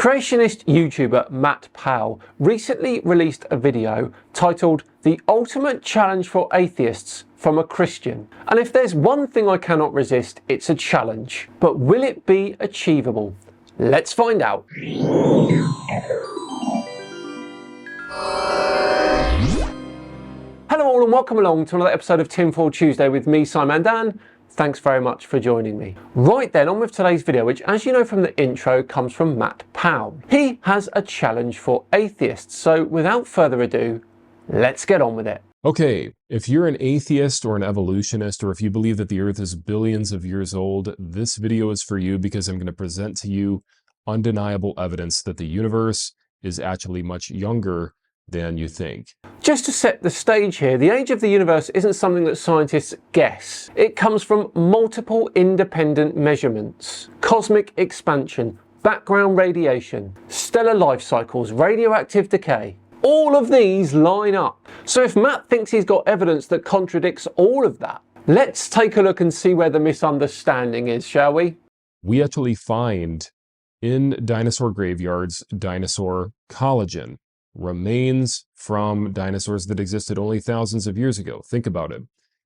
Creationist YouTuber Matt Powell recently released a video titled "The Ultimate Challenge for Atheists" from a Christian. And if there's one thing I cannot resist, it's a challenge. But will it be achievable? Let's find out. Hello all and welcome along to another episode of Tinfoil Tuesday with me, Simon Dan. Thanks very much for joining me. Right then, on with today's video, which, as you know from the intro, comes from Matt Powell. He has a challenge for atheists. So without further ado, let's get on with it. Okay, if you're an atheist or an evolutionist, or if you believe that the Earth is billions of years old, this video is for you because I'm going to present to you undeniable evidence that the universe is actually much younger than you think. Just to set the stage here, the age of the universe isn't something that scientists guess. It comes from multiple independent measurements: cosmic expansion, background radiation, stellar life cycles, radioactive decay. All of these line up. So if Matt thinks he's got evidence that contradicts all of that, let's take a look and see where the misunderstanding is, shall we? We actually find in dinosaur graveyards dinosaur collagen, remains from dinosaurs that existed only thousands of years ago. Think about it.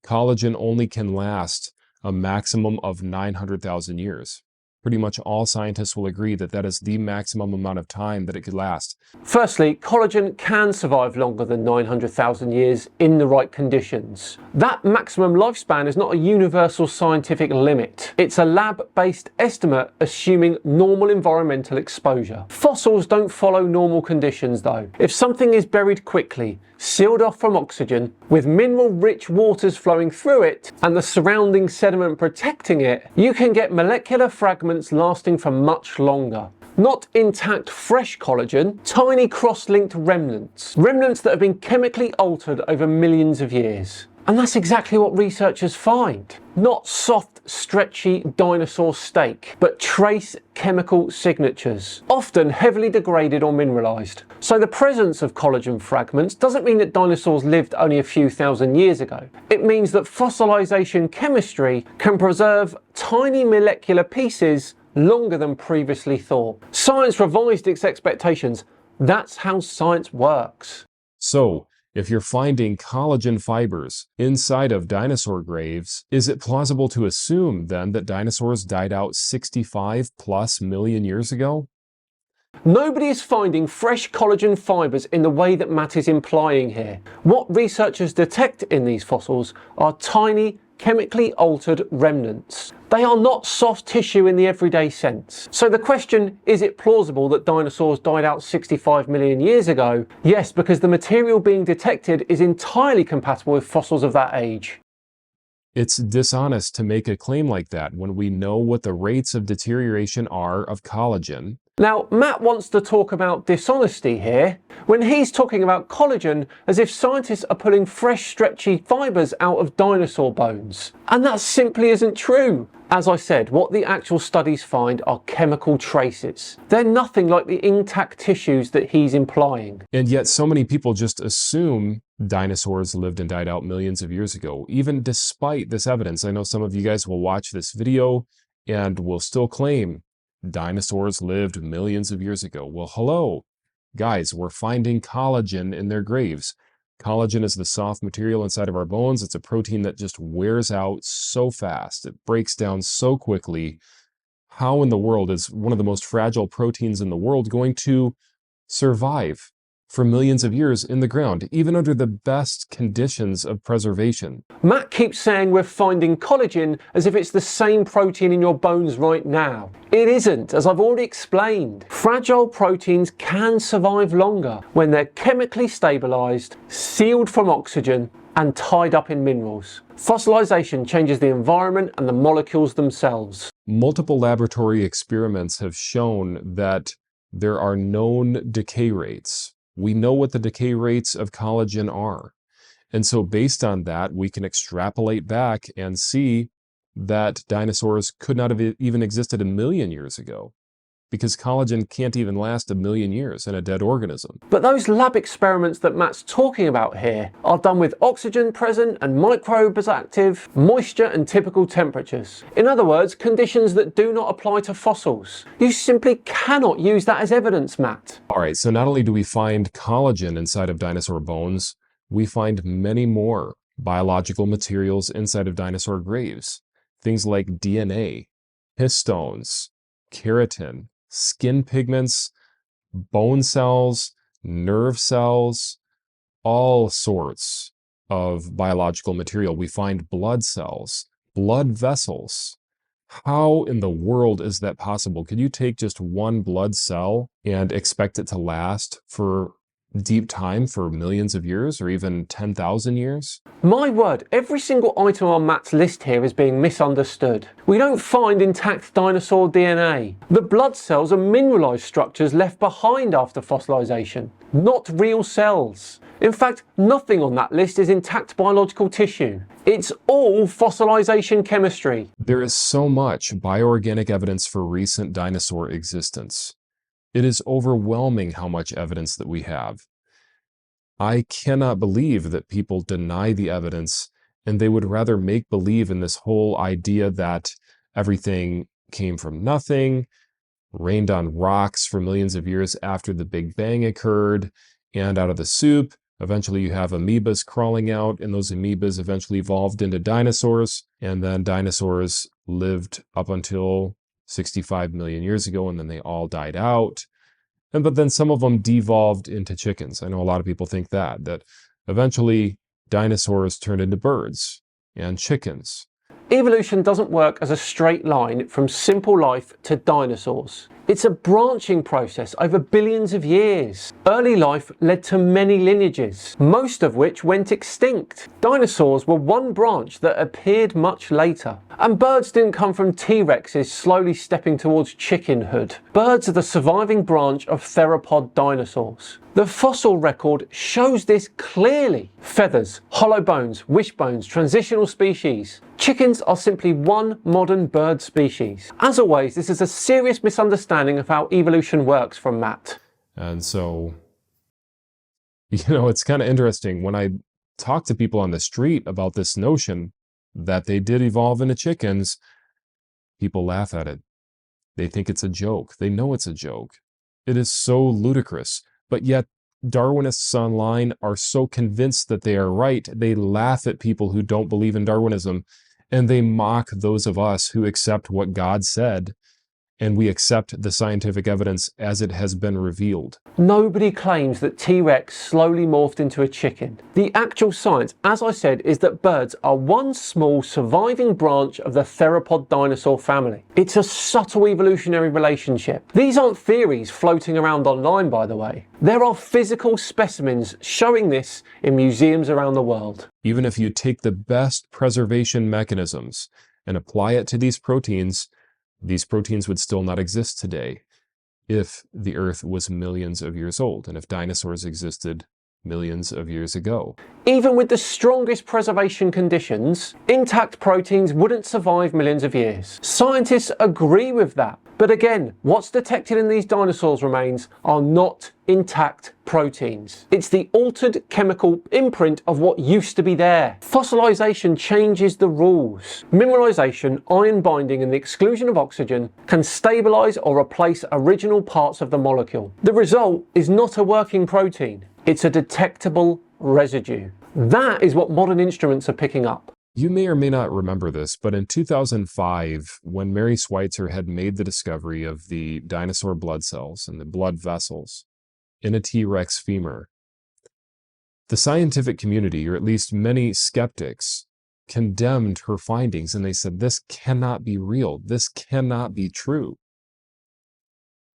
Collagen only can last a maximum of 900,000 years. Pretty much all scientists will agree that that is the maximum amount of time that it could last. Firstly, collagen can survive longer than 900,000 years in the right conditions. That maximum lifespan is not a universal scientific limit. It's a lab-based estimate assuming normal environmental exposure. Fossils don't follow normal conditions though. If something is buried quickly, sealed off from oxygen, with mineral-rich waters flowing through it and the surrounding sediment protecting it, you can get molecular fragments lasting for much longer. Not intact fresh collagen, tiny cross-linked remnants. Remnants that have been chemically altered over millions of years. And that's exactly what researchers find. Not soft, stretchy dinosaur steak, but trace chemical signatures, often heavily degraded or mineralized. So the presence of collagen fragments doesn't mean that dinosaurs lived only a few thousand years ago. It means that fossilization chemistry can preserve tiny molecular pieces longer than previously thought. Science revised its expectations. That's how science works. So, if you're finding collagen fibers inside of dinosaur graves, is it plausible to assume then that dinosaurs died out 65+ million years ago? Nobody is finding fresh collagen fibers in the way that Matt is implying here. What researchers detect in these fossils are tiny, chemically altered remnants. They are not soft tissue in the everyday sense. So the question, is it plausible that dinosaurs died out 65 million years ago? Yes, because the material being detected is entirely compatible with fossils of that age. It's dishonest to make a claim like that when we know what the rates of deterioration are of collagen. Now, Matt wants to talk about dishonesty here when he's talking about collagen as if scientists are pulling fresh, stretchy fibers out of dinosaur bones. And that simply isn't true. As I said, what the actual studies find are chemical traces. They're nothing like the intact tissues that he's implying. And yet so many people just assume dinosaurs lived and died out millions of years ago, even despite this evidence. I know some of you guys will watch this video and will still claim dinosaurs lived millions of years ago. Well, hello, guys, we're finding collagen in their graves. Collagen is the soft material inside of our bones. It's a protein that just wears out so fast. It breaks down so quickly. How in the world is one of the most fragile proteins in the world going to survive for millions of years in the ground, even under the best conditions of preservation? Matt keeps saying we're finding collagen as if it's the same protein in your bones right now. It isn't, as I've already explained. Fragile proteins can survive longer when they're chemically stabilized, sealed from oxygen, and tied up in minerals. Fossilization changes the environment and the molecules themselves. Multiple laboratory experiments have shown that there are known decay rates. We know what the decay rates of collagen are. And so based on that, we can extrapolate back and see that dinosaurs could not have even existed a million years ago. because collagen can't even last 1,000,000 years in a dead organism. But those lab experiments that Matt's talking about here are done with oxygen present and microbes active, moisture and typical temperatures. In other words, conditions that do not apply to fossils. You simply cannot use that as evidence, Matt. All right, so not only do we find collagen inside of dinosaur bones, we find many more biological materials inside of dinosaur graves. Things like DNA, histones, keratin, skin pigments, bone cells, nerve cells, all sorts of biological material. We find blood cells, blood vessels. How in the world is that possible? Could you take just one blood cell and expect it to last for deep time, for millions of years or even 10,000 years? My word, every single item on Matt's list here is being misunderstood. We don't find intact dinosaur DNA. The blood cells are mineralized structures left behind after fossilization, not real cells. In fact, nothing on that list is intact biological tissue. It's all fossilization chemistry. There is so much bioorganic evidence for recent dinosaur existence. It is overwhelming how much evidence that we have. I cannot believe that people deny the evidence and they would rather make believe in this whole idea that everything came from nothing, rained on rocks for millions of years after the Big Bang occurred, and out of the soup, eventually you have amoebas crawling out, and those amoebas eventually evolved into dinosaurs, and then dinosaurs lived up until 65 million years ago, and then they all died out. But then some of them devolved into chickens. I know a lot of people think that eventually dinosaurs turned into birds and chickens. Evolution doesn't work as a straight line from simple life to dinosaurs. It's a branching process over billions of years. Early life led to many lineages, most of which went extinct. Dinosaurs were one branch that appeared much later. And birds didn't come from T-Rexes slowly stepping towards chickenhood. Birds are the surviving branch of theropod dinosaurs. The fossil record shows this clearly. Feathers, hollow bones, wishbones, transitional species. Chickens are simply one modern bird species. As always, this is a serious misunderstanding of how evolution works from Matt. And so, it's kind of interesting when I talk to people on the street about this notion that they did evolve into chickens, people laugh at it. They think it's a joke. They know it's a joke. It is so ludicrous. But yet, Darwinists online are so convinced that they are right, they laugh at people who don't believe in Darwinism, and they mock those of us who accept what God said, and we accept the scientific evidence as it has been revealed. Nobody claims that T-Rex slowly morphed into a chicken. The actual science, as I said, is that birds are one small surviving branch of the theropod dinosaur family. It's a subtle evolutionary relationship. These aren't theories floating around online, by the way. There are physical specimens showing this in museums around the world. Even if you take the best preservation mechanisms and apply it to these proteins would still not exist today if the Earth was millions of years old and if dinosaurs existed millions of years ago. Even with the strongest preservation conditions, intact proteins wouldn't survive millions of years. Scientists agree with that. But again, what's detected in these dinosaurs' remains are not intact proteins. It's the altered chemical imprint of what used to be there. Fossilization changes the rules. Mineralization, ion binding, and the exclusion of oxygen can stabilize or replace original parts of the molecule. The result is not a working protein. It's a detectable residue. That is what modern instruments are picking up. You may or may not remember this, but in 2005, when Mary Schweitzer had made the discovery of the dinosaur blood cells and the blood vessels in a T-Rex femur, the scientific community, or at least many skeptics, condemned her findings, and they said, this cannot be real. This cannot be true.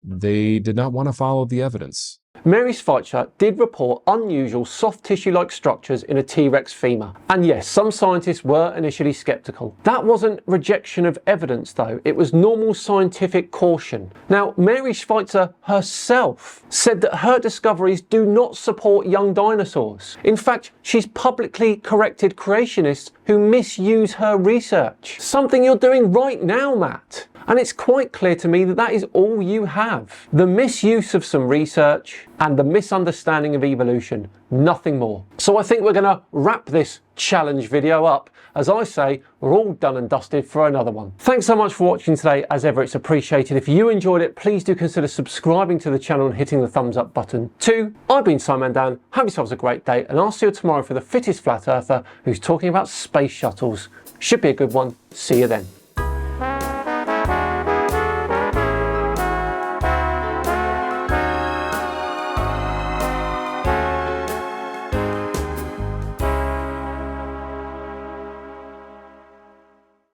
They did not want to follow the evidence. Mary Schweitzer did report unusual soft tissue-like structures in a T-Rex femur. And yes, some scientists were initially skeptical. That wasn't rejection of evidence though, it was normal scientific caution. Now, Mary Schweitzer herself said that her discoveries do not support young dinosaurs. In fact, she's publicly corrected creationists who misuse her research. Something you're doing right now, Matt. And it's quite clear to me that that is all you have. The misuse of some research and the misunderstanding of evolution, nothing more. So I think we're going to wrap this challenge video up. As I say, we're all done and dusted for another one. Thanks so much for watching today. As ever, it's appreciated. If you enjoyed it, please do consider subscribing to the channel and hitting the thumbs up button too. I've been Simon Dan. Have yourselves a great day, and I'll see you tomorrow for the fittest flat earther who's talking about space shuttles. Should be a good one. See you then.